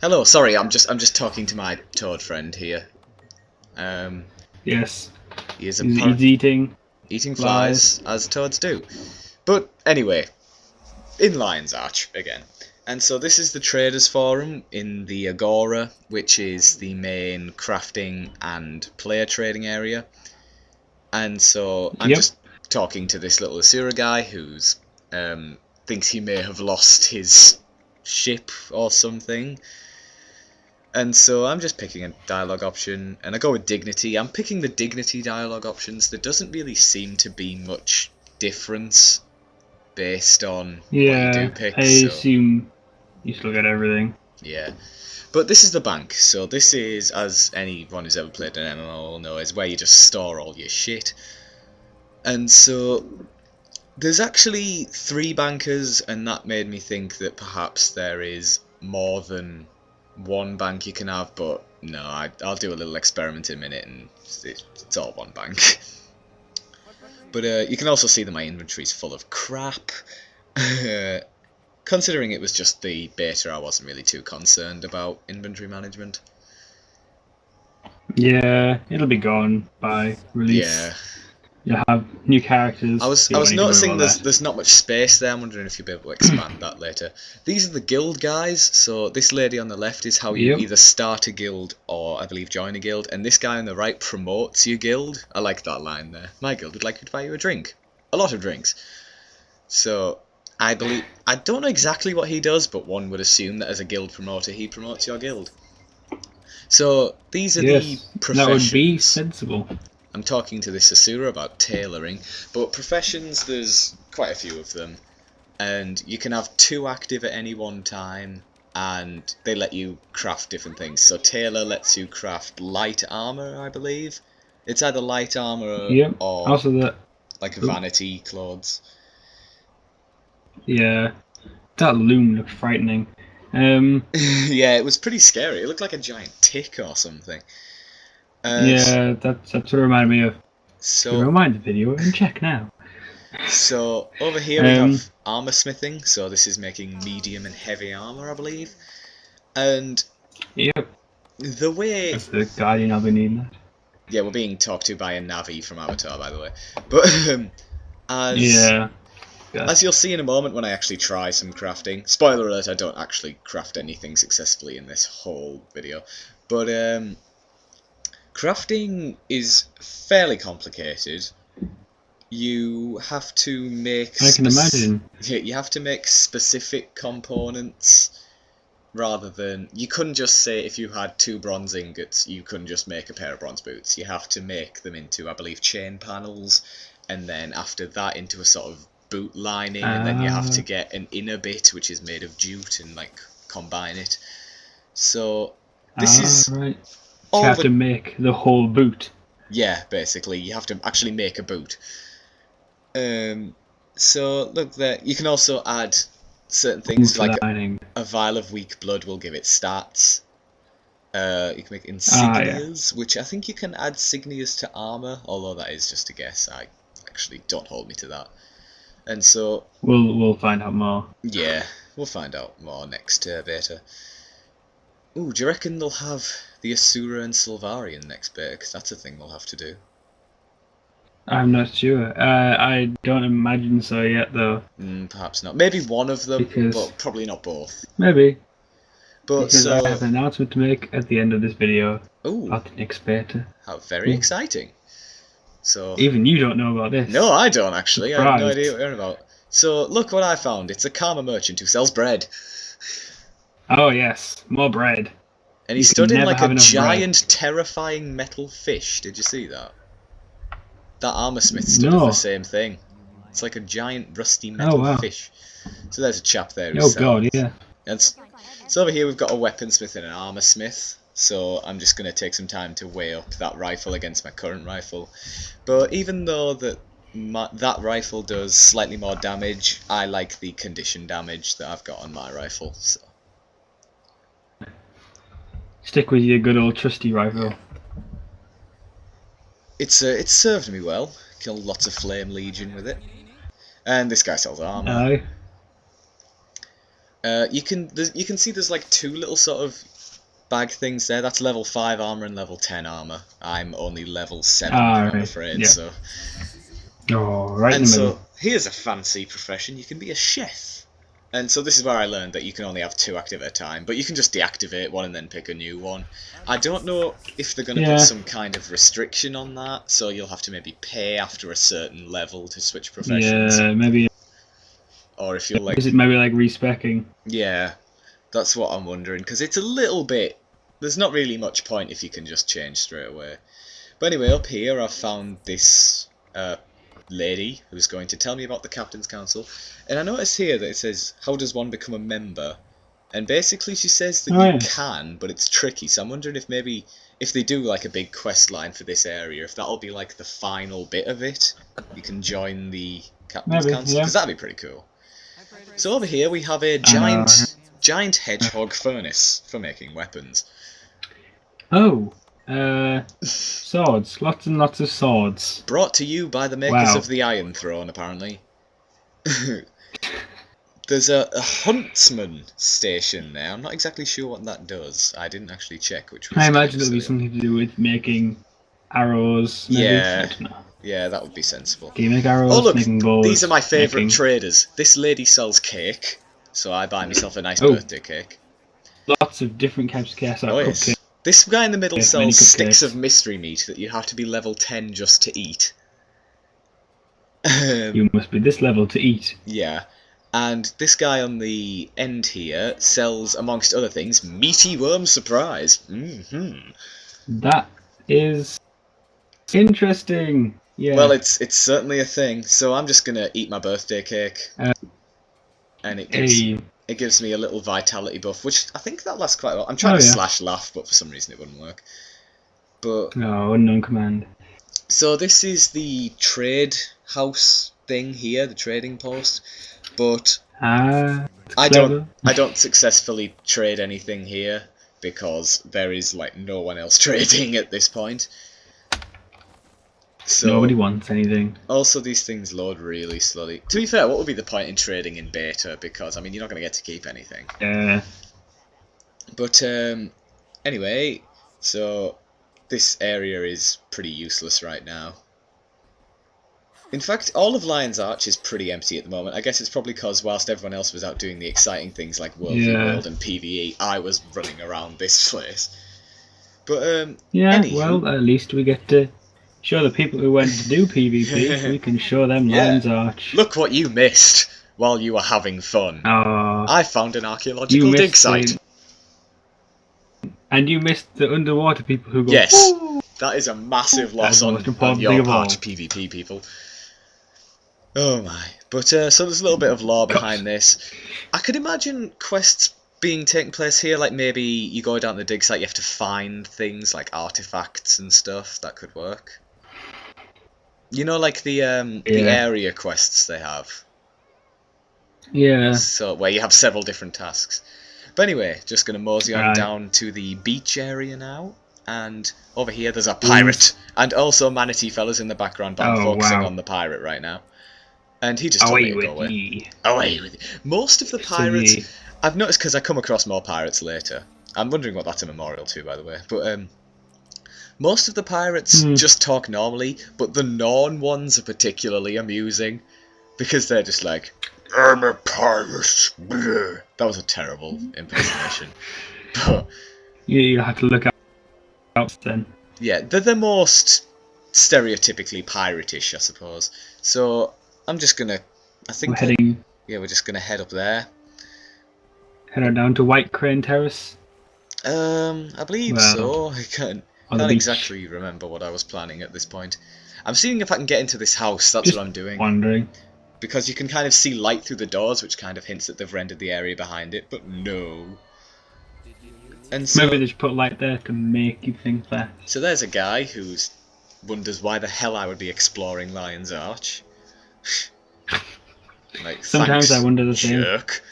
Hello, sorry, I'm just talking to my toad friend here. Yes, He is he's eating eating flies. flies, as toads do. But anyway, in Lion's Arch again. And so this is the Traders Forum in the Agora, which is the main crafting and player trading area. And so I'm Yep. just talking to this little Asura guy who's thinks he may have lost his ship or something. And so I'm just picking a dialogue option, and I go with dignity. I'm picking the dignity dialogue options. There doesn't really seem to be much difference based on what you do Yeah, pick, I so assume you still get everything. yeah. But this is the bank, so this is, as anyone who's ever played an MMO will know, is where you just store all your shit. And so there's actually 3 bankers, and that made me think that perhaps there is more than one bank you can have, but no, I'll do a little experiment in a minute, and it's all one bank. But you can also see that my inventory's full of crap. Considering it was just the beta, I wasn't really too concerned about inventory management. Yeah, it'll be gone by Yeah. release. You'll have new I characters, was so I you don't was need to worry noticing about that. there's not much space there. I'm wondering if you'll be able to expand that later. These are the guild guys. So this lady on the left is how you Yep. either start a guild or I believe join a guild, and this guy on the right promotes your guild. I like that line there. My guild would like to buy you a drink, a lot of drinks. So I don't know exactly what he does, but one would assume that as a guild promoter, he promotes your guild. So these are the Yes, that would be professions. sensible. I'm talking to this Asura about tailoring, but professions, there's quite a few of them, and you can have 2 active at any one time, and they let you craft different things. So tailor lets you craft light armor, I believe. It's either light armor Yep. or Also, that. like Oh, vanity clothes. yeah, that loom looks frightening. Yeah, it was pretty scary. It looked like a giant tick or something. Uh, Yeah, that's what reminded me of the so reminder video and check now. So over here we Um, have armor smithing, so this is making medium and heavy armor, I believe. And yep, the way, as the guardian, I'll be needing that. yeah, we're being talked to by a Navi from Avatar, by the way. But as Yeah, yeah. as you'll see in a moment when I actually try some crafting. Spoiler alert: I don't actually craft anything successfully in this whole video. But crafting is fairly complicated. You have to make I can imagine. you have to make specific components rather than you couldn't just say if you had 2 bronze ingots you couldn't just make a pair of bronze boots. You have to make them into, I believe, chain panels, and then after that into a sort of boot lining, and then you have to get an inner bit which is made of jute and like combine it. So this is Right. So you all have to the make the whole boot. yeah, basically you have to actually make a boot. So look there. You can also add certain things Boot like lining. a vial of weak blood will give it stats. You can make Yeah. insignias, which I think you can add signias to armor, although that is just a guess. I actually don't hold me to that. And so We'll find out more. yeah, we'll find out more next beta. Ooh, do you reckon they'll have the Asura and Sylvarian next beta? Because that's a thing they'll have to do. I'm not sure. I don't imagine so yet, though, Perhaps not. Maybe one of them, because but probably not both. maybe But because I so, have an announcement to make at the end of this video ooh, about the next beta. how very Ooh. exciting. So, Even you don't know about no, this. I don't actually. I have no idea Surprised. what you're on about. So, look what I found. It's a karma merchant who sells bread. Oh yes, more bread. And he You stood can in never like a have enough bread. giant, terrifying metal fish. Did you see that? That armor smith stood as the No. same thing. It's like a giant, rusty Oh metal wow. fish. So there's a chap there who Oh god, sells. yeah. And so over here we've got a weaponsmith and an armor smith. So I'm just going to take some time to weigh up that rifle against my current rifle. But even though that rifle does slightly more damage, I like the condition damage that I've got on my rifle. So Stick with your good old trusty rifle. yeah, it's served me well. Killed lots of flame legion with it. And this guy sells armor. Aye. You can see there's like two little sort of bag things there. That's level 5 armor and level 10 armor. I'm only level 7 now, I'm afraid. Yeah. So. Oh, right And in the middle. so here's a fancy profession. You can be a chef. And so this is where I learned that you can only have 2 active at a time, but you can just deactivate one and then pick a new one. I don't know if they're going to put some kind of restriction on that, so you'll have to maybe pay after a certain level to switch professions. Yeah, maybe. Or if you're like... Is it maybe like respecking? Yeah, that's what I'm wondering, because it's a little bit... There's not really much point if you can just change straight away. But anyway, up here I've found this lady who's going to tell me about the Captain's Council. And I notice here that it says, how does one become a member? And basically she says that you can, but it's tricky. So I'm wondering if maybe, if they do like a big quest line for this area, if that'll be like the final bit of it. You can join the Captain's Council, because that'd be pretty cool. So over here we have a giant hedgehog furnace for making weapons. Oh, swords. Lots and lots of swords. Brought to you by the makers of the Iron Throne, apparently. There's a huntsman station there. I'm not exactly sure what that does. I didn't actually check which was. I imagine it'll be something to do with making arrows. Maybe. Yeah. Yeah, that would be sensible. Can you make arrows? Oh look, making bows, these are my favourite traders. This lady sells cake, so I buy myself a nice birthday cake. Lots of different types of cakes. Yes. This guy in the middle sells sticks of mystery meat that you have to be level 10 just to eat. You must be this level to eat. Yeah. And this guy on the end here sells, amongst other things, Meaty Wurm Surprise. That is interesting. Yeah. Well, it's certainly a thing. So I'm just gonna eat my birthday cake, and it gives me a little vitality buff, which I think that lasts quite a while. I'm trying to slash laugh, but for some reason it wouldn't work. But no, unknown command. So this is the trade house thing here, the trading post. But I don't successfully trade anything here because there is like no one else trading at this point. So nobody wants anything. Also, these things load really slowly. To be fair, what would be the point in trading in beta? Because I mean, you're not going to get to keep anything. But anyway, so this area is pretty useless right now. In fact, all of Lion's Arch is pretty empty at the moment. I guess it's probably because whilst everyone else was out doing the exciting things like World v World and PvE, I was running around this place. But anywho, well, at least we get to show the people who went to do PvP. We can show them Lion's Arch. Look what you missed while you were having fun. I found an archaeological dig site. And you missed the underwater people who go. Yes, that is a massive loss on your part, PvP people. Oh my. But so there's a little bit of lore behind this. I could imagine quests being taking place here, like maybe you go down to the dig site, you have to find things like artifacts and stuff. That could work. You know, like the area quests they have. Yeah. So where you have several different tasks. But anyway, just gonna mosey on down to the beach area now. And over here there's a pirate. And also Manatee Fella's in the background, but I'm focusing on the pirate right now. And he just told me to go away. Away with you. Most of the pirates, I've noticed because I come across more pirates later. I'm wondering what that's a memorial to, by the way. But most of the pirates just talk normally, but the Norn ones are particularly amusing because they're just like, I'm a pirate. That was a terrible impersonation. But you have to look out then. Yeah, they're the most stereotypically pirate-ish, I suppose. So I'm just gonna, we're just gonna head up there. Head on down to White Crane Terrace. I believe so. I can't exactly remember what I was planning at this point. I'm seeing if I can get into this house. That's what I'm doing. Wondering. Because you can kind of see light through the doors, which kind of hints that they've rendered the area behind it, but no. And so, maybe they just put light there to make you think that. So there's a guy who wonders why the hell I would be exploring Lion's Arch. Like, sometimes I wonder the jerk.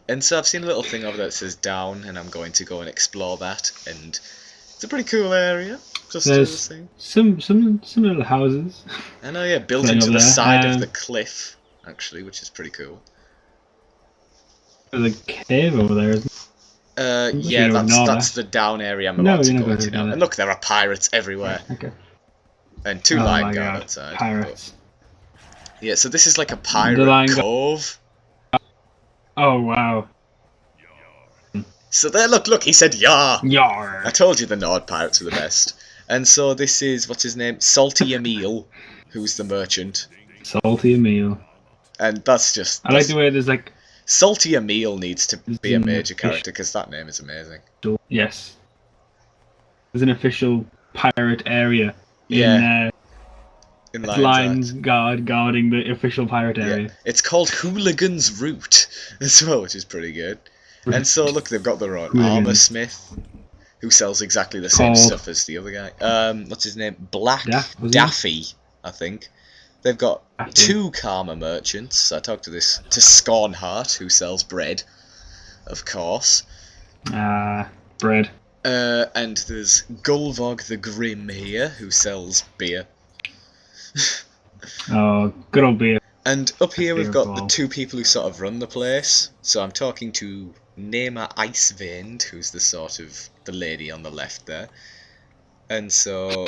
And so I've seen a little thing over there that says down, and I'm going to go and explore that. And it's a pretty cool area. There's some little houses. I know, yeah, built into the side of the cliff, actually, which is pretty cool. There's a cave over there, isn't yeah, don't know that's that. the down area I'm No, about to you're not go going to to do now. that. And look, there are pirates everywhere. Okay. And two Oh lion my guard god. outside. Pirates. But, yeah, so this is like a The pirate lion guard. cove. Oh wow. So there, look, he said yar! I Yar. told you the Nord pirates were the best. And so this is, what's his name? Salty Emil, who's the merchant. Salty meal. And that's just... I like the way there's like... Salty Emil needs to be a an major official- character, because that name is amazing. Yes. There's an official pirate area Yeah. in In Lion's Lion's Eyes. Guard guarding the official pirate area. Yeah. It's called Hooligan's Route as well, which is pretty good. And so, look, they've got their own Hooligans. armor smith, who sells exactly the same Called- stuff as the other guy. What's his name? Black was he? Daffy, I think. They've got Daffy. 2 Karma merchants. I talked to Scornheart, who sells bread, of course. Bread. And there's Gulvog the Grim here, who sells beer. Oh, good old beer. And up here we've got the Beerball. 2 people who sort of run the place. So I'm talking to Nema Iceveined, who's the sort of the lady on the left there. And so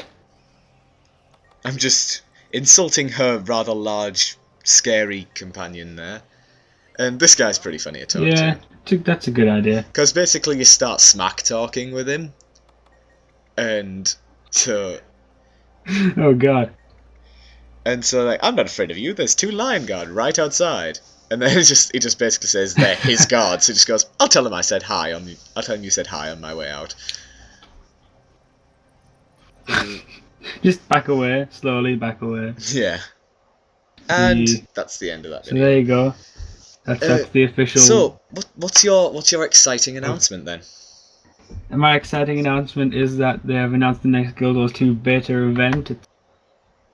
I'm just insulting her rather large, scary companion there. And this guy's pretty funny to talk Yeah, to. that's a good idea. Because basically you start smack talking with him. And so... Oh god. And so, like, I'm not afraid of you. There's 2 lion guard right outside. And then he just basically says they're his guards. So he just goes, I'll tell him I said hi on. I'll tell him you said hi on my way out. Just back away, slowly back away. Yeah. And Yeah. that's the end of that So video. there you go. That's the official. So, what's your exciting announcement then? And my exciting announcement is that they have announced the next Guild Wars 2 beta event. It's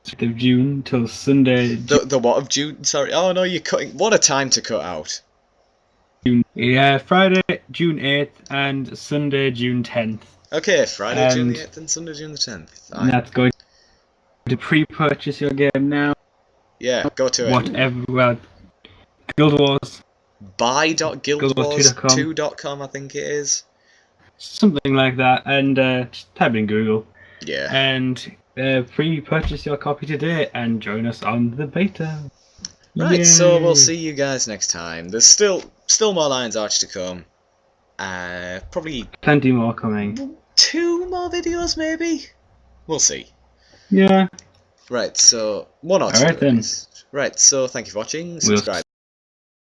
6th of June till Sunday. The what of June? Sorry. Oh no, you're cutting. What a time to cut out. Yeah, Friday, June 8th, and Sunday, June 10th. Okay, Friday, June the And- 8th, and Sunday, June the 10th. And that's going to pre-purchase your game now. Yeah, go to it. Whatever. Well, Guild Wars, Buy.guildwars2.com, I think it is. something like that, and just type in Google Yeah. and pre-purchase your copy today and join us on the beta. Right, so we'll Yay. see you guys next time. There's still more Lion's Arch to come. Probably Plenty more coming. 2 more videos, maybe? We'll see. Yeah. Right, so 1 or 2. Alright then. Right, so thank you for watching. We'll Subscribe.